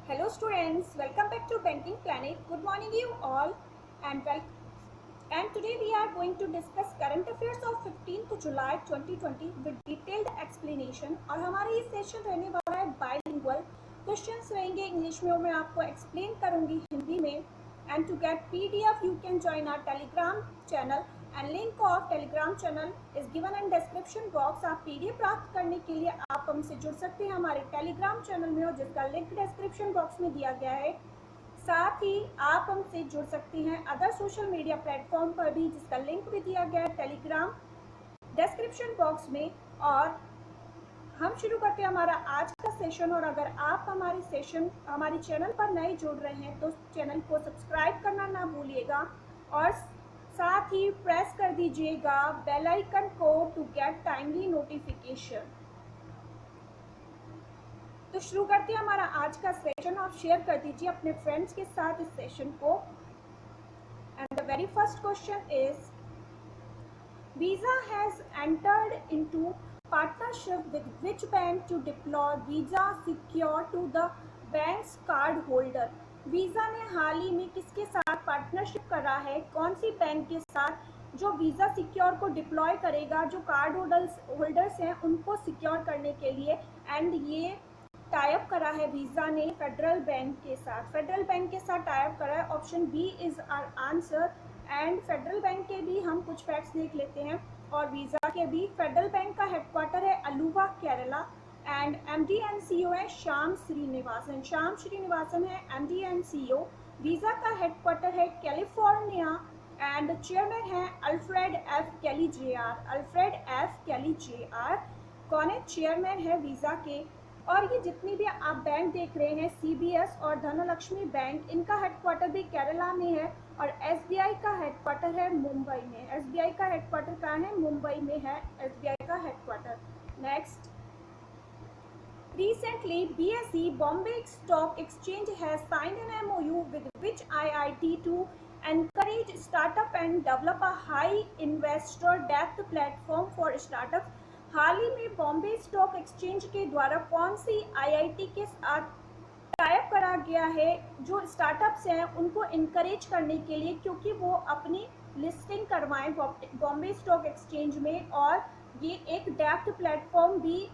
Hello students, welcome back to Banking Planet. Good morning you all and today we are going to discuss current affairs of 15th July 2020 with detailed explanation और हमारा ये session रहने वाला है bilingual. Questions रहेंगे English में और मैं आपको एक्सप्लेन करूंगी हिंदी में. And to get PDF you can join our Telegram channel and link of Telegram channel is given in description box. आप PDF प्राप्त करने के लिए आप हमसे जुड़ सकते हैं हमारे Telegram चैनल में और जिसका लिंक डिस्क्रिप्शन बॉक्स में दिया गया है. साथ ही आप हमसे जुड़ सकते हैं अदर सोशल मीडिया प्लेटफॉर्म पर भी जिसका लिंक भी दिया गया है टेलीग्राम डिस्क्रिप्शन बॉक्स में. और हम शुरू करते हैं हमारा आज का सेशन. और अगर आप हमारे चैनल पर नए जुड़ रहे हैं तो चैनल को सब्सक्राइब करना ना भूलिएगा और साथ ही प्रेस कर दीजिएगा बेल आइकन को टू गेट टाइमली नोटिफिकेशन. तो शुरू करते हैं हमारा आज का सेशन. आप शेयर कर दीजिए अपने फ्रेंड्स के साथ इस सेशन को. And the very first question is Visa has entered into partnership with which bank to deploy Visa Secure to the bank's card holder? Visa ने हाल ही में किसके साथ पार्टनरशिप करा है, कौन सी बैंक के साथ, जो वीज़ा सिक्योर को डिप्लॉय करेगा जो कार्ड होल्डर्स हैं उनको सिक्योर करने के लिए. एंड ये टाइप करा है वीज़ा ने फेडरल बैंक के साथ. फेडरल बैंक के साथ टाइप करा है. Option B is our answer. And Federal Bank के भी हम कुछ फैक्ट्स देख लेते हैं और वीज़ा के भी. फेडरल बैंक का हेडक्वार्टर है Aluva Kerala and MD and CEO है श्याम श्रीनिवासन. श्याम श्रीनिवासन है MD एंड CEO. वीज़ा का हेडक्वार्टर है कैलिफोर्निया एंड चेयरमैन है अल्फ्रेड एफ कैली JR. अल्फ्रेड एफ कैली JR कौन है, चेयरमैन है वीज़ा के. और ये जितनी भी आप बैंक देख रहे हैं CBS और धनलक्ष्मी बैंक, इनका हेडक्वार्टर भी केरला में है. और SBI का हेडक्वार्टर है मुंबई में. SBI का हेडक्वार्टर कहाँ है, मुंबई में है SBI का headquarter. Next, recently BSE Bombay Stock Exchange has signed an MOU with which IIT to encourage startup and develop a high investor depth platform for startups. हाल ही में बॉम्बे स्टॉक एक्सचेंज के द्वारा कौन सी IIT के साथ टाइप करा गया है जो स्टार्टअप्स हैं उनको इनकरेज करने के लिए, क्योंकि वो अपनी लिस्टिंग करवाएं बॉम्बे स्टॉक एक्सचेंज में. और ये एक डेप्थ प्लेटफॉर्म भी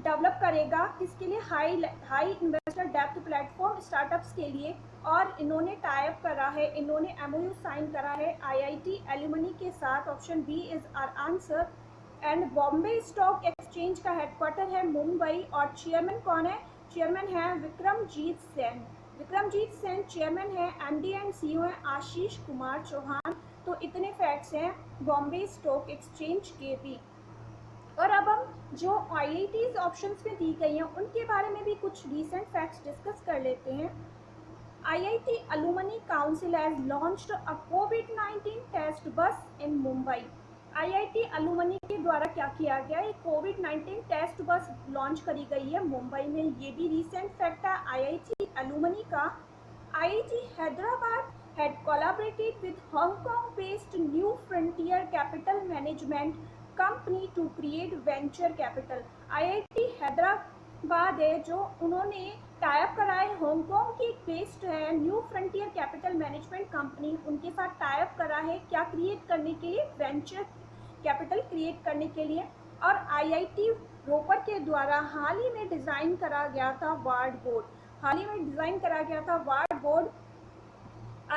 डेवलप करेगा किसके लिए, high investor depth platform startups के लिए. और इन्होंने टाइप करा है, इन्होंने MOU साइन करा है IIT एलुमनी के साथ. Option B is our answer. And Bombay stock exchange का हेडक्वार्टर है मुंबई और चेयरमैन कौन है, चेयरमैन है विक्रमजीत सेन. विक्रमजीत सेन चेयरमैन है. MD एंड CEO है आशीष कुमार चौहान. तो इतने फैक्ट्स हैं बॉम्बे स्टॉक एक्सचेंज के भी. और अब हम जो IITs ऑप्शंस में दी गई हैं उनके बारे में भी कुछ रीसेंट फैक्ट्स डिस्कस कर लेते हैं. IIT Alumni Council has launched a COVID-19 test bus in Mumbai. IIT Alumni के द्वारा क्या किया गया, एक COVID-19 टेस्ट बस लॉन्च करी गई है मुंबई में. ये भी रीसेंट फैक्ट है IIT Alumni का. IIT Hyderabad had collaborated with Hong Kong based New Frontier Capital Management Company to create venture capital. IIT Hyderabad है जो उन्होंने टाइप करा है हांगकांग की बेस्ड है new frontier capital management company, उनके साथ टाइप करा है क्या क्रिएट करने के लिए, वेंचर कैपिटल क्रिएट करने के लिए. और IIT रोपड़ के द्वारा हाल ही में डिज़ाइन करा गया था ward board.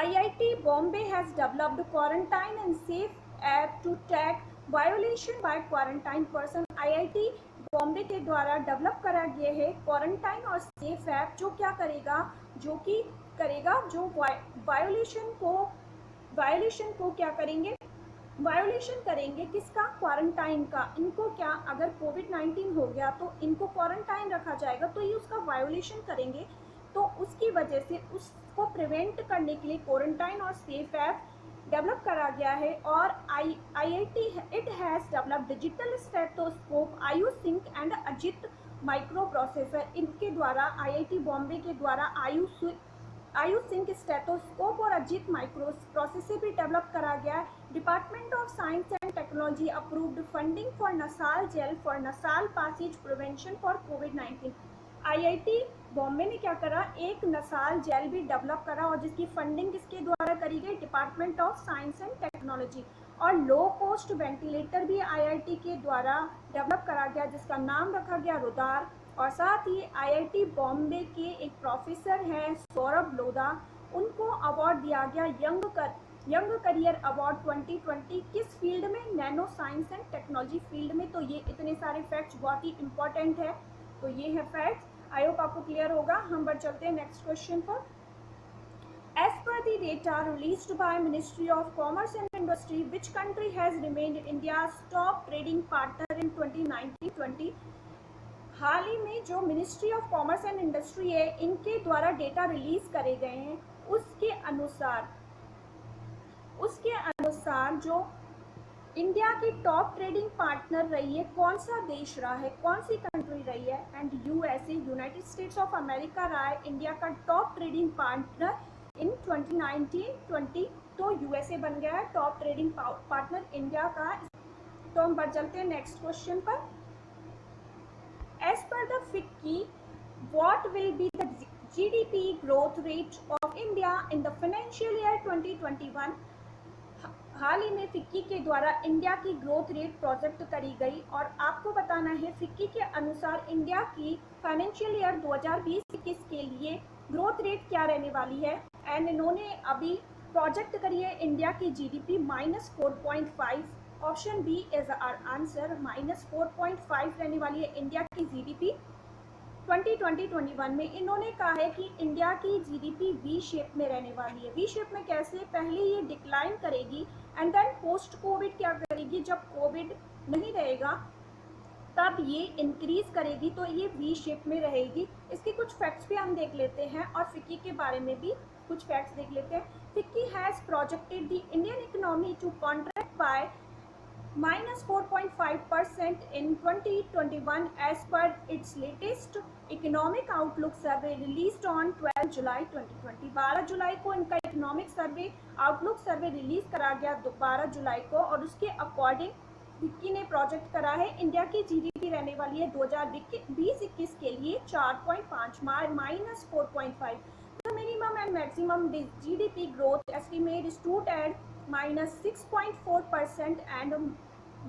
IIT Bombay has developed quarantine and safe app to track violation by quarantine person. IIT Bombay के द्वारा डेवलप करा गया है क्वारंटाइन और सेफ ऐप जो क्या करेगा, जो वायोलेशन को क्या करेंगे, वायोलेशन करेंगे किसका, क्वारंटाइन का. इनको क्या, अगर COVID-19 हो गया तो इनको क्वारंटाइन रखा जाएगा तो ये उसका वायोलेशन करेंगे. तो उसकी वजह से उसको प्रिवेंट करने के लिए क्वारंटाइन और सेफ ऐप डेवलप करा गया है. और IIT it has develop digital stethoscope AyuSynk and Ajit microprocessor. इनके द्वारा IIT बॉम्बे के द्वारा आयुसिंक स्टेथोस्कोप और अजित माइक्रो प्रोसेसर भी डेवलप करा गया है. Department of science and technology approved funding for nasal gel for nasal passage prevention for COVID-19. IIT Bombay ने क्या करा, एक नसाल जेल भी डेवलप करा और जिसकी फंडिंग किसके द्वारा करी गई, department of science and technology. और लो कॉस्ट वेंटिलेटर भी आईआईटी के द्वारा डेवलप करा गया जिसका नाम रखा गया रुदार। और साथ ही आईआईटी बॉम्बे के एक प्रोफेसर हैं सौरभ लोधा, उनको अवार्ड दिया गया यंग करियर अवार्ड 2020 किस फील्ड में, nano science and technology field में। तो ये इतने सारे फैक्ट्स बहुत ही इंपॉर्टेंट है। तो ये है फैक्ट्स, आई होप आपको क्लियर होगा। हम बढ़ चलते हैं नेक्स्ट क्वेश्चन पर। As per the data released by Ministry of Commerce and Industry, which country has remained India's top trading partner in 2019-20? हाल ही में जो ministry of commerce and industry है, इनके द्वारा डेटा रिलीज करे गए हैं, उसके अनुसार जो इंडिया की टॉप ट्रेडिंग पार्टनर रही है, कौन सा देश रहा है, कौन सी कंट्री रही है, and USA, United states of America रहा है इंडिया का टॉप ट्रेडिंग पार्टनर इन 2019-20। तो यूएसए बन गया है टॉप ट्रेडिंग पार्टनर इंडिया का। तो हम बढ़ चलते हैं नेक्स्ट क्वेश्चन पर। As per the FICCI, what will be the GDP growth rate of India in the financial year 2021? हाल ही में फिक्की के द्वारा इंडिया की ग्रोथ रेट प्रोजेक्ट करी गई और आपको बताना है फिक्की के अनुसार इंडिया की फाइनेंशियल ईयर 2020-21 के लिए ग्रोथ रेट क्या रहने वाली है। एंड इन्होंने अभी प्रोजेक्ट करी है इंडिया की GDP -4.5। Option B is our answer, -4.5 रहने वाली है इंडिया की जीडीपी 2020-21 में। इन्होंने कहा है कि इंडिया की जीडीपी वी शेप में रहने वाली है। वी शेप में कैसे, पहले ये डिक्लाइन करेगी एंड देन पोस्ट कोविड क्या करेगी, जब कोविड नहीं रहेगा तब ये इंक्रीज करेगी, तो ये वी शेप में रहेगी। इसके कुछ फैक्ट्स भी हम देख लेते हैं और फिक्की के बारे में भी कुछ फैक्ट्स देख लेते हैं। FICCI has projected the Indian economy to contract by -4.5% in 2021 as per its latest economic outlook survey released on 12 July 2020। 12 जुलाई को इनका इकोनॉमिक सर्वे आउटलुक सर्वे रिलीज करा गया 12 जुलाई को, और उसके अकॉर्डिंग फिक्की ने प्रोजेक्ट करा है इंडिया की जीडीपी रहने वाली है 2020-21 के लिए 4.5 -4.5। The minimum and maximum GDP growth estimate stood at -6.4% and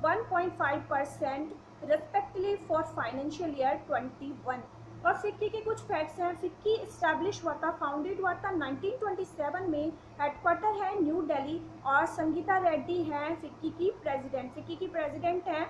1.5% respectively for financial year 21। और फिक्की के कुछ फैक्ट्स हैं। फिक्की इस्टेब्लिश हुआ था, फाउंडेड हुआ था 1927 में, हेडक्वार्टर है न्यू दिल्ली, और संगीता रेड्डी हैं फिक्की की प्रेसिडेंट। फिक्की की प्रेसिडेंट हैं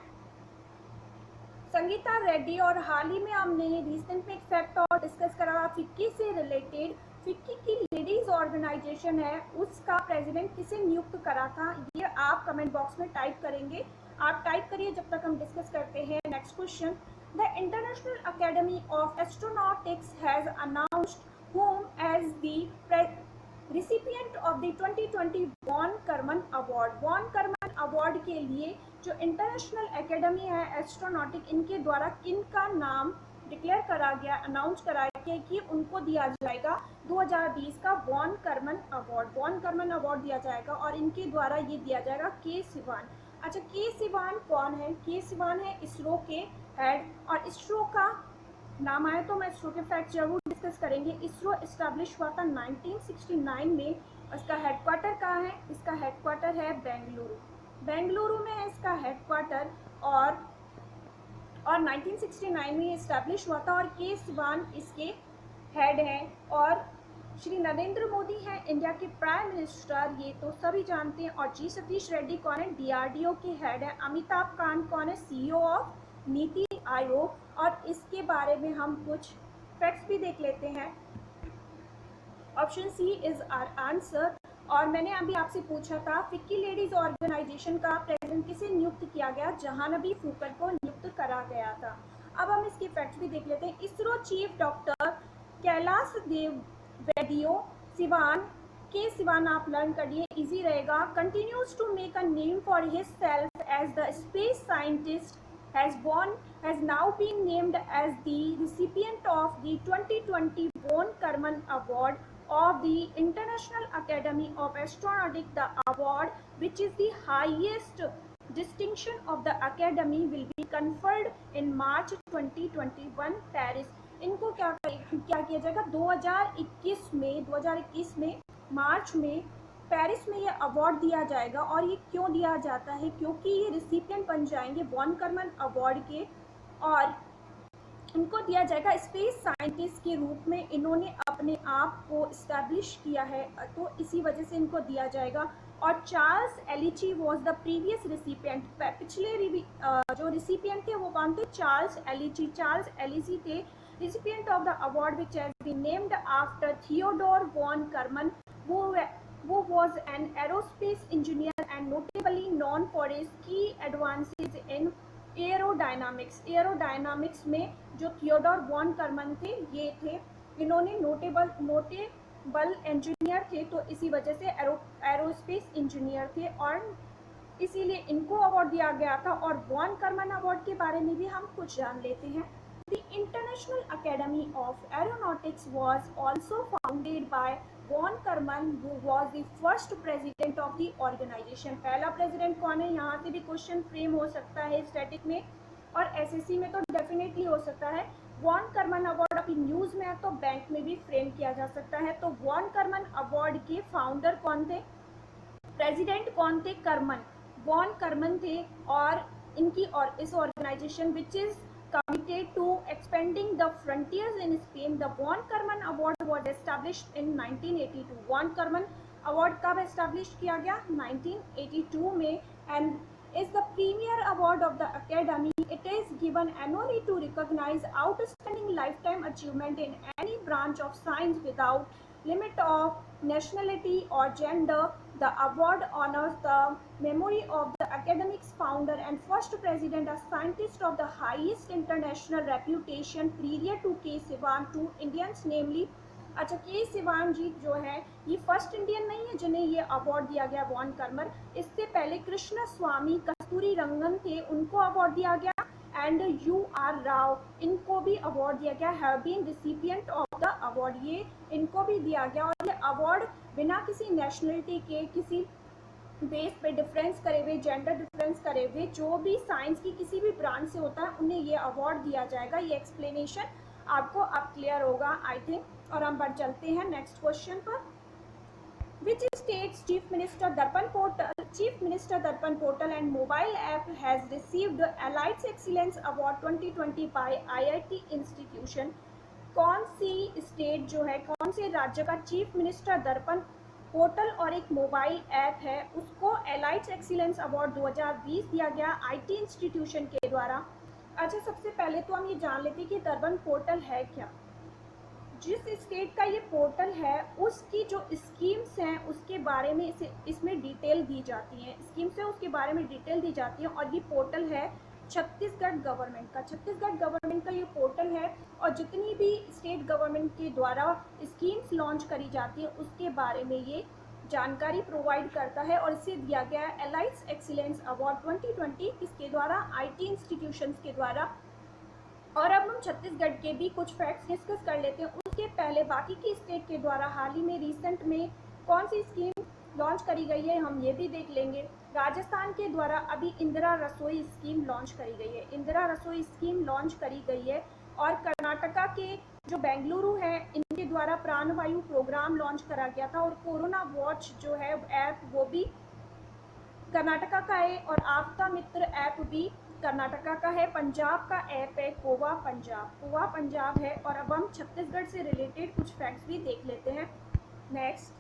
संगीता रेड्डी। और हाल ही में हमने रिसेंट में एक फैक्ट और डिस्कस करा फिक्की से रिलेटेड, फिक्की की लेडीज ऑर्गेनाइजेशन है, उसका प्रेसिडेंट किसे नियुक्त करा था, ये आप कमेंट बॉक्स में टाइप करेंगे। आप टाइप करिए जब तक हम डिस्कस करते हैं next question. The International Academy of Astronautics has announced whom as the recipient of the 2020 Von Karman award. Von Karman award के लिए जो इंटरनेशनल एकेडमी है एस्ट्रोनॉटिक, इनके द्वारा किन का नाम डिक्लेयर करा गया, अनाउंस करा गया कि उनको दिया जाएगा 2020 का Von Karman award. Von Karman award दिया जाएगा और इनके द्वारा ये दिया जाएगा के सिवान। अच्छा, के सिवान कौन है? के सिवान है इसरो के हेड, और इसरो का नाम आया तो मैं इसरो के फैक्ट जरूर डिस्कस करेंगे। इसरो इस्टेब्लिश हुआ था 1969 में। इसका हेडक्वार्टर कहाँ है? इसका हेडक्वार्टर है बेंगलुरु। बेंगलुरु में है इसका हेडक्वार्टर, और 1969 में ये इस्टेब्लिश हुआ था, और के सिवान इसके हेड हैं। और श्री नरेंद्र मोदी हैं इंडिया के प्राइम मिनिस्टर, ये तो सभी जानते हैं। और जी सतीश रेड्डी कौन है? डीआरडीओ के हेड है। अमिताभ कांत कौन है? CEO of NITI Aayog. और इसके बारे में हम कुछ फैक्ट्स भी देख लेते हैं। Option C is our answer. और मैंने अभी आपसे पूछा था फिक्की लेडीज ऑर्गेनाइजेशन का प्रेसिडेंट किसे नियुक्त किया गया? जहानवी फूकर को नियुक्त करा गया था। अब हम इसके फैक्ट्स भी देख लेते हैं। ISRO chief doctor Kailasavadivoo Sivan, K Sivan आप लर्न करिए, इजी रहेगा। Continues to make a name for himself as the space scientist, has now been named as the recipient of the 2020 Von Karman Award of the International Academy of Astronautics. The award, which is the highest distinction of the academy, will be conferred in March 2021 Paris। इनको क्या क्या किया जाएगा 2021 में मार्च में Paris में ये award दिया जाएगा। और ये क्यों दिया जाता है, क्योंकि ये रिसिपिएंट बन जाएंगे वॉन करमन अवार्ड के, और इनको दिया जाएगा स्पेस साइंटिस्ट के रूप में। इन्होंने अपने आप को इस्टेब्लिश किया है, तो इसी वजह से इनको दिया जाएगा। और Charles Elachi was the previous recipient. पिछले जो रिसिपिएंट थे वो कौन थे, चार्ल्स एलिची। चार्ल्स एलिची थे recipient of the award, which has been named after Theodore von Karman, who was an aerospace engineer and notably known for his key advances in aerodynamics. Aerodynamics में जो Theodore von Karman थे, ये थे, इन्होंने notable engineer थे, तो इसी वजह से एरोस्पेस इंजीनियर थे और इसीलिए इनको अवार्ड दिया गया था। और वॉन करमन अवार्ड के बारे में भी हम कुछ जान लेते हैं। The International Academy of Aeronautics was also founded by von Karman, who was the first president of the organization। पहला प्रेसिडेंट कौन है, यहाँ से भी क्वेश्चन फ्रेम हो सकता है स्टैटिक में, और एसएससी में तो डेफिनेटली हो सकता है। वॉन करमन अवार्ड अभी न्यूज़ में है तो बैंक में भी फ्रेम किया जा सकता है। तो वॉन करमन अवार्ड के फाउंडर कौन थे, प्रेसिडेंट कौन थे, करमन, वॉन करमन थे। और इनकी और इस organisation which is committed to expanding the frontiers in Spain. The von Karman Award was established in 1982. von Karman Award कब establish किया गया, 1982 में, and is the premier award of the Academy. It is given annually to recognize outstanding lifetime achievement in any branch of science without limit of nationality or gender. The award honors the memory of the academic's founder and first president, a scientist of the highest international reputation prior to K. Sivan, two Indians namely। अच्छा, के सिवान जी जो है ये first Indian नहीं है जिन्हें ये award दिया गया वॉन करमन। इससे पहले कृष्ण स्वामी कस्तूरी रंगन थे, उनको अवार्ड दिया गया। एंड UR राव, इनको भी अवार्ड दिया गया, have been recipient of the award, ये इनको भी दिया गया। और ये अवार्ड बिना किसी नेशनलिटी के, किसी बेस पे डिफरेंस करे हुए, जेंडर डिफरेंस करे हुए, जो भी साइंस की किसी भी ब्रांच से होता है उन्हें ये अवार्ड दिया जाएगा। ये एक्सप्लेनेशन आपको अब क्लियर होगा आई थिंक। और हम बढ़ चलते हैं नेक्स्ट क्वेश्चन पर। Which states Chief Minister Darpan portal and mobile app has received Elites Excellence Award 2020 by IIT institution। कौन सी स्टेट जो है, कौन से राज्य का चीफ मिनिस्टर दर्पण पोर्टल और एक मोबाइल ऐप है, उसको एलाइट्स एक्सीलेंस अवार्ड 2020 दिया गया आईटी इंस्टीट्यूशन के द्वारा। अच्छा, सबसे पहले तो हम ये जान लेते हैं कि दर्पण पोर्टल है क्या। जिस स्टेट का ये पोर्टल है उसकी जो स्कीम्स हैं उसके बारे में इसमें डिटेल दी जाती हैं, स्कीम्स है उसके बारे में डिटेल दी जाती है। और ये पोर्टल है छत्तीसगढ़ गवर्नमेंट का, छत्तीसगढ़ गवर्नमेंट का ये पोर्टल है। और जितनी भी स्टेट गवर्नमेंट के द्वारा स्कीम्स लॉन्च करी जाती है उसके बारे में ये जानकारी प्रोवाइड करता है। और इसे दिया गया है एलाइट्स एक्सीलेंस अवार्ड 2020, किसके द्वारा, आईटी इंस्टीट्यूशंस के द्वारा। और अब हम छत्तीसगढ़ के भी कुछ फैक्ट्स डिस्कस कर लेते हैं। उसके पहले बाकी की स्टेट के द्वारा हाल ही में रिसेंट में कौन सी स्कीम लॉन्च करी गई है हम ये भी देख लेंगे। राजस्थान के द्वारा अभी इंदिरा रसोई स्कीम लॉन्च करी गई है, इंदिरा रसोई स्कीम लॉन्च करी गई है। और कर्नाटका के जो बेंगलुरु है इनके द्वारा प्राणवायु प्रोग्राम लॉन्च करा गया था। और कोरोना वॉच जो है ऐप वो भी कर्नाटका का है। और आपदा मित्र ऐप भी कर्नाटका का है। पंजाब का ऐप है कोवा पंजाब, कोवा पंजाब है। और अब हम छत्तीसगढ़ से रिलेटेड कुछ फैक्ट्स भी देख लेते हैं। नेक्स्ट,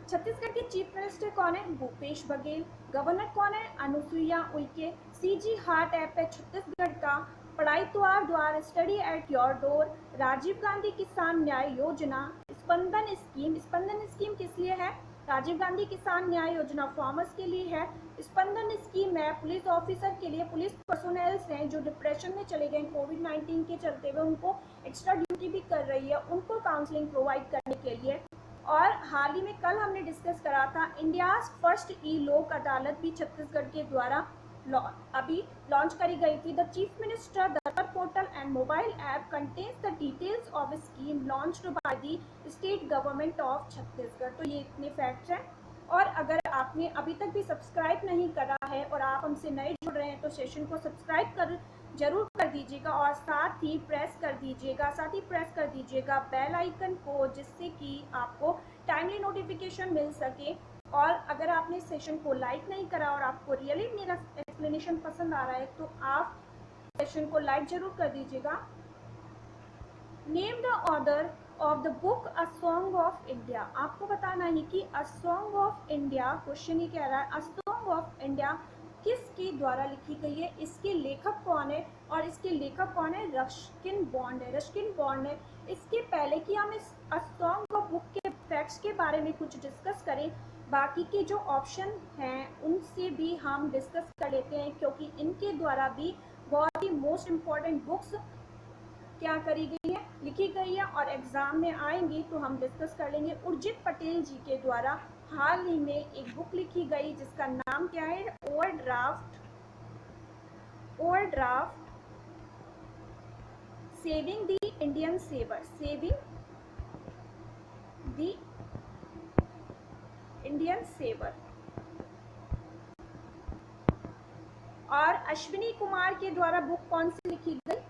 छत्तीसगढ़ के चीफ मिनिस्टर कौन है, भूपेश बघेल। गवर्नर कौन है, Anusuiya Uikey. CG heart app है छत्तीसगढ़ का। Padhai Dwar study at your door. Rajiv Gandhi Kisan Nyay योजना। स्पंदन स्कीम, स्पंदन स्कीम किस लिए है, राजीव गांधी किसान न्याय योजना फार्मर्स के लिए है। स्पंदन स्कीम है पुलिस ऑफिसर के लिए, पुलिस पर्सोनेल्स हैं जो डिप्रेशन में चले गए कोविड-19 के चलते हुए, उनको एक्स्ट्रा ड्यूटी भी कर रही है, उनको काउंसलिंग प्रोवाइड करने के लिए। और हाल ही में कल हमने डिस्कस करा था इंडिया फर्स्ट ई लोक अदालत भी छत्तीसगढ़ के द्वारा अभी लॉन्च करी गई थी। द चीफ मिनिस्टर दर्पण portal and mobile app contains the details of scheme launched by the state government of Chhattisgarh. तो ये इतने फैक्ट्स हैं। और अगर आपने अभी तक भी सब्सक्राइब नहीं करा है और आप हमसे नए जुड़ रहे हैं तो सेशन को सब्सक्राइब कर जरूर कर दीजिएगा और साथ ही प्रेस कर दीजिएगा बेल आइकन को, जिससे कि आपको टाइमली नोटिफिकेशन मिल सके। और अगर आपने सेशन को लाइक नहीं करा और आपको रियली मेरा एक्सप्लेनेशन पसंद आ रहा है तो आप सेशन को लाइक जरूर कर दीजिएगा। Name the author of the book a song of India. आपको बताना है कि a song of India, question ये कह रहा है अ सॉन्ग ऑफ इंडिया किसके द्वारा लिखी गई है, इसके लेखक कौन है, और इसके लेखक कौन है, रस्किन बॉन्ड है, रस्किन बॉन्ड है। इसके पहले कि हम इस अ सॉन्ग ऑफ बुक के फैक्ट्स के बारे में कुछ डिस्कस करें, बाकी के जो ऑप्शन हैं उनसे भी हम डिस्कस कर लेते हैं, क्योंकि इनके द्वारा भी बहुत ही मोस्ट इम्पॉर्टेंट बुक्स क्या करी गई है, लिखी गई है, और एग्जाम में आएंगी तो हम डिस्कस कर लेंगे। उर्जित पटेल जी के द्वारा हाल ही में एक बुक लिखी गई जिसका नाम क्या है, overdraft saving the Indian saver, saving the Indian saver. और अश्विनी कुमार के द्वारा बुक कौन सी लिखी गई,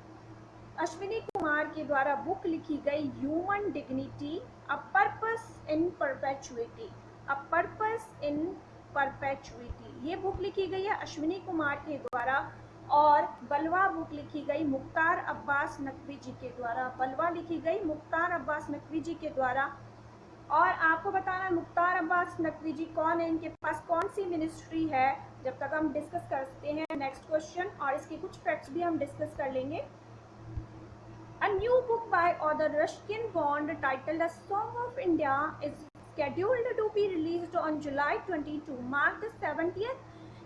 अश्विनी कुमार के द्वारा बुक लिखी गई human dignity a purpose in perpetuity, a purpose in perpetuity, ये बुक लिखी गई है अश्विनी कुमार के द्वारा। और बलवा बुक लिखी गई मुख्तार अब्बास नकवी जी के द्वारा, बलवा लिखी गई मुख्तार अब्बास नकवी जी के द्वारा। और आपको बताना है मुख्तार अब्बास नकवी जी कौन है, इनके पास कौन सी मिनिस्ट्री है, जब तक हम डिस्कस करते हैं नेक्स्ट क्वेश्चन, और इसके कुछ फैक्ट्स भी हम डिस्कस कर लेंगे। A new book by author Ruskin Bond titled A Song of India is scheduled to be released on July 22, mark the 70th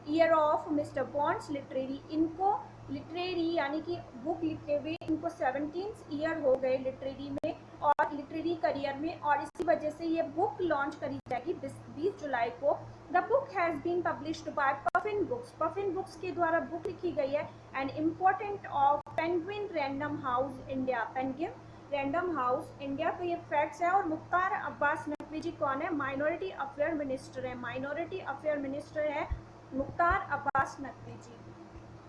year of Mr. Bond's literary, इनको literary यानी कि बुक लिखे हुए इनको 17th ईयर हो गए literary में और लिटरेरी करियर में, और इसी वजह से ये बुक लॉन्च करी जाएगी 20 जुलाई को। The book has been published by Puffin Books, Puffin Books के द्वारा बुक लिखी गई है। And important of Penguin Random House India, Penguin Random House India का ये फैक्ट्स है। और मुख्तार अब्बास नकवी जी कौन है, माइनॉरिटी अफेयर मिनिस्टर है, माइनॉरिटी अफेयर मिनिस्टर है मुख्तार अब्बास नकवी जी।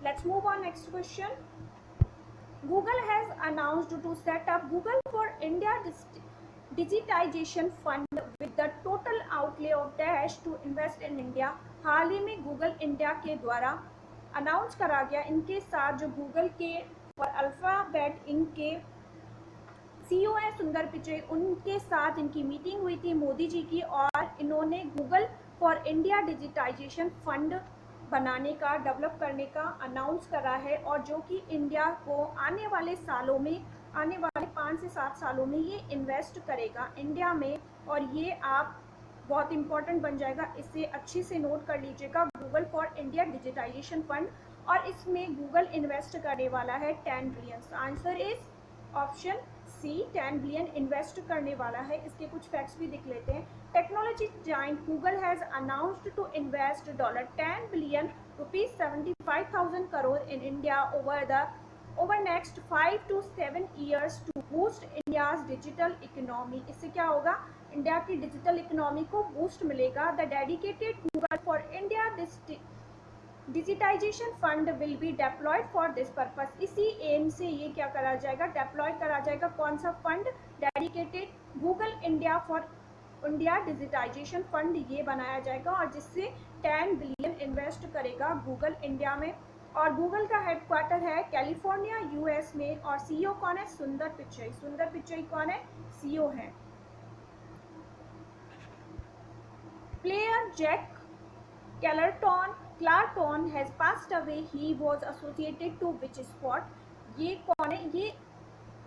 Let's move on next question. Google has announced to set up Google for India Digitization Fund with the total outlay of dash to invest in India. हाल ही में Google India के द्वारा announce करा गया, इनके साथ जो Google के और अल्फाबेट इंक के सीईओ है सुंदर पिचई, उनके साथ इनकी मीटिंग हुई थी मोदी जी की, और इन्होंने Google for India digitisation fund बनाने का, डेवलप करने का अनाउंस करा है, और जो कि इंडिया को आने वाले सालों में, आने वाले 5 से 7 सालों में ये इन्वेस्ट करेगा इंडिया में, और ये आप बहुत इंपॉर्टेंट बन जाएगा, इसे अच्छे से नोट कर लीजिएगा, Google for India digitisation fund. और इसमें गूगल इन्वेस्ट करने वाला है 10 billion. Answer is option C, 10 billion invest करने वाला है। इसके कुछ फैक्ट्स भी देख लेते हैं। Technology giant Google has announced to invest $10 billion rupees 75,000 crore in India over next 5 to 7 years to boost India's digital economy। इससे क्या होगा, इंडिया की डिजिटल इकोनॉमी को बूस्ट मिलेगा। The dedicated Google for India digitisation fund will be deployed for this purpose. इसी aim से ये क्या करा जाएगा, डेप्लॉय करा जाएगा। कौन सा fund, dedicated Google India for India digitisation fund, ये बनाया जाएगा, और जिससे 10 बिलियन इन्वेस्ट करेगा गूगल इंडिया में। और गूगल का हेडक्वार्टर है कैलिफोर्निया यूएस में, और सीईओ कौन है, सुंदर पिचई। सुंदर पिचई कौन है, सीईओ है। Player Jack Charlton has passed away, he was associated to which sport. ये कौन है, ये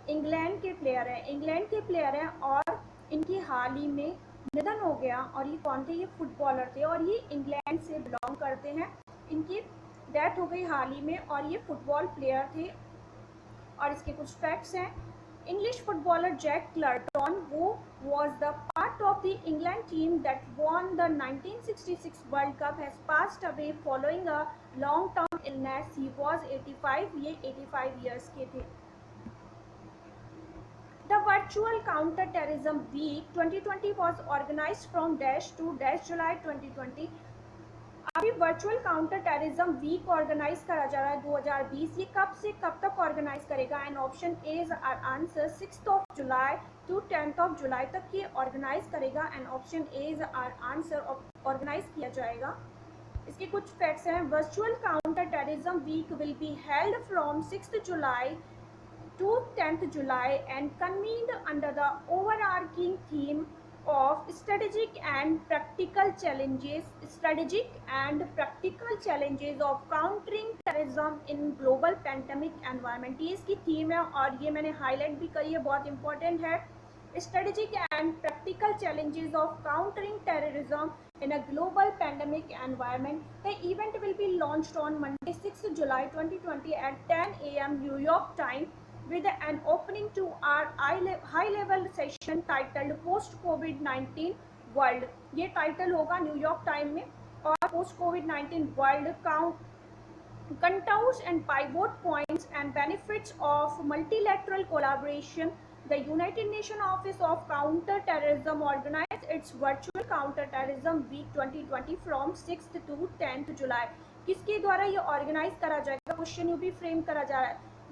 इंग्लैंड के प्लेयर है, इंग्लैंड के प्लेयर है, और इनकी हाल ही में निधन हो गया। और ये कौन थे, ये फुटबॉलर थे, और ये इंग्लैंड से बिलोंग करते हैं। इनकी डेथ हो गई हाल ही में, और ये फुटबॉल प्लेयर थे। और इसके कुछ फैक्ट्स हैं। English footballer Jack Clarkson, who was the part of the England team that won the 1966 World Cup, has passed away following a long-term illness. He was 85, ये 85 years के थे। The Virtual Counter-Terrorism Week 2020 was organized from dash to dash July 2020। अभी virtual counter terrorism week organise करा जा रहा है 2020, ये कब से कब तक ऑर्गेनाइज करेगा? And option A is our answer 6 जुलाई टू 10 जुलाई तक ये ऑर्गेनाइज करेगा। And option A is our answer, organise किया जाएगा। इसके कुछ फैक्ट्स हैं। Virtual counter terrorism week will be held from 6 July to 10th July and convened under the overarching theme of strategic and practical challenges of countering terrorism in global pandemic environment। ये इसकी theme है और ये मैंने highlight भी करी है, बहुत इंपॉर्टेंट है। strategic and practical challenges of countering terrorism in a global pandemic environment. The event will be launched on Monday 6 July 2020 at 10 a.m. New York time with an opening to our high-level session titled Post COVID-19 World। ये title होगा New York time में। और post covid world contours and pivot points and benefits of multilateral collaboration। The United Nations Office of Counter-Terrorism organized its virtual Counter-Terrorism Week 2020 from 6th to 10th July। किसके द्वारा ये organise करा जाएगा? Question you भी frame करा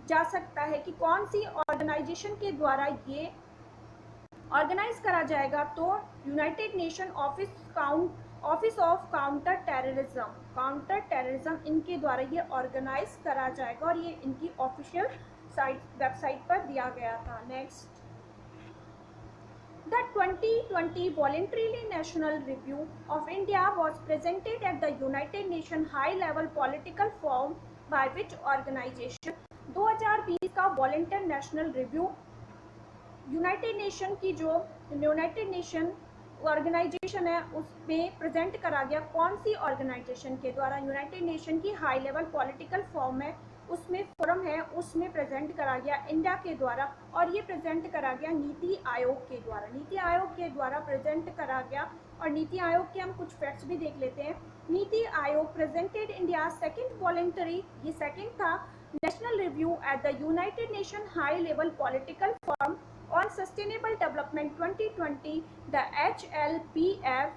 जा सकता है कि कौन सी ऑर्गेनाइजेशन के द्वारा ये ऑर्गेनाइज करा जाएगा? तो United nation office of counter terrorism इनके द्वारा ये ऑर्गेनाइज करा जाएगा और ये इनकी ऑफिशियल वेबसाइट पर दिया गया था। Next, The 2020 Voluntary National Review of India was presented at the United Nations High-Level Political Forum by which organization? 2020 का volunteer national review United nation की जो यूनाइटेड नेशन ऑर्गेनाइजेशन है उसमें प्रेजेंट करा गया। कौन सी ऑर्गेनाइजेशन के द्वारा? यूनाइटेड नेशन की हाई लेवल पॉलिटिकल फॉर्म है, उसमें फोरम है, उसमें प्रेजेंट करा गया इंडिया के द्वारा। और ये प्रेजेंट करा गया नीति आयोग के द्वारा। नीति आयोग के द्वारा प्रेजेंट करा गया। और नीति आयोग के हम कुछ फैक्ट्स भी देख लेते हैं। NITI Aayog presented India second voluntary, ये सेकेंड था, national review at the United Nations High Level Political Forum on Sustainable Development 2020. The HLPF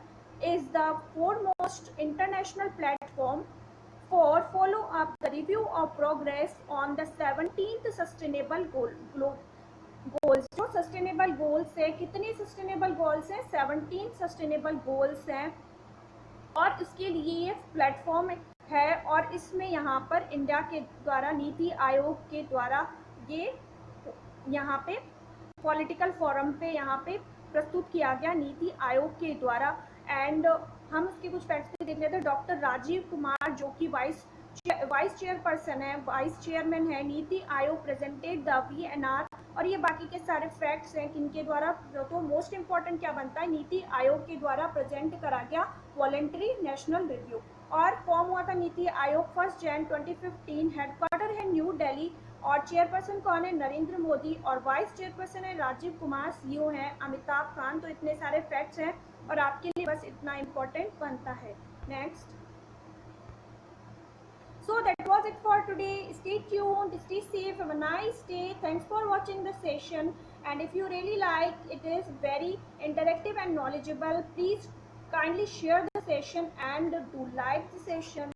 is the foremost international platform for follow up the review of progress on the 17th Sustainable Goals। जो sustainable goals है, कितने sustainable goals हैं? 17 sustainable goals हैं और इसके लिए ये platform है। और इसमें यहाँ पर इंडिया के द्वारा नीति आयोग के द्वारा ये यहाँ पे पॉलिटिकल फोरम पे यहाँ पे प्रस्तुत किया गया नीति आयोग के द्वारा। एंड हम इसके कुछ फैक्ट्स देख लेते हैं। डॉक्टर राजीव कुमार जो कि वाइस चेयरपर्सन है, वाइस चेयरमैन है NITI Aayog, presented the VNR। और ये बाकी के सारे फैक्ट्स हैं किनके द्वारा। तो मोस्ट इंपॉर्टेंट क्या बनता है? नीति आयोग के द्वारा प्रेजेंट करा गया वॉलंटरी नेशनल रिव्यू। और फॉर्म हुआ था नीति आयोग 1 जनवरी 2015। हेडक्वार्टर है न्यू दिल्ली और चेयरपर्सन कौन है? नरेंद्र मोदी। और वाइस चेयरपर्सन है राजीव कुमार, CEO है अमिताभ कांत। तो इतने सारे फैक्ट्स हैं और आपके लिए बस इतना इम्पोर्टेंट बनता है। Next, so that was it for today. Stay tuned, stay safe, have a nice day. Thanks for watching the session, and if you really like it, is very interactive and knowledgeable, please kindly share the session and do like the session.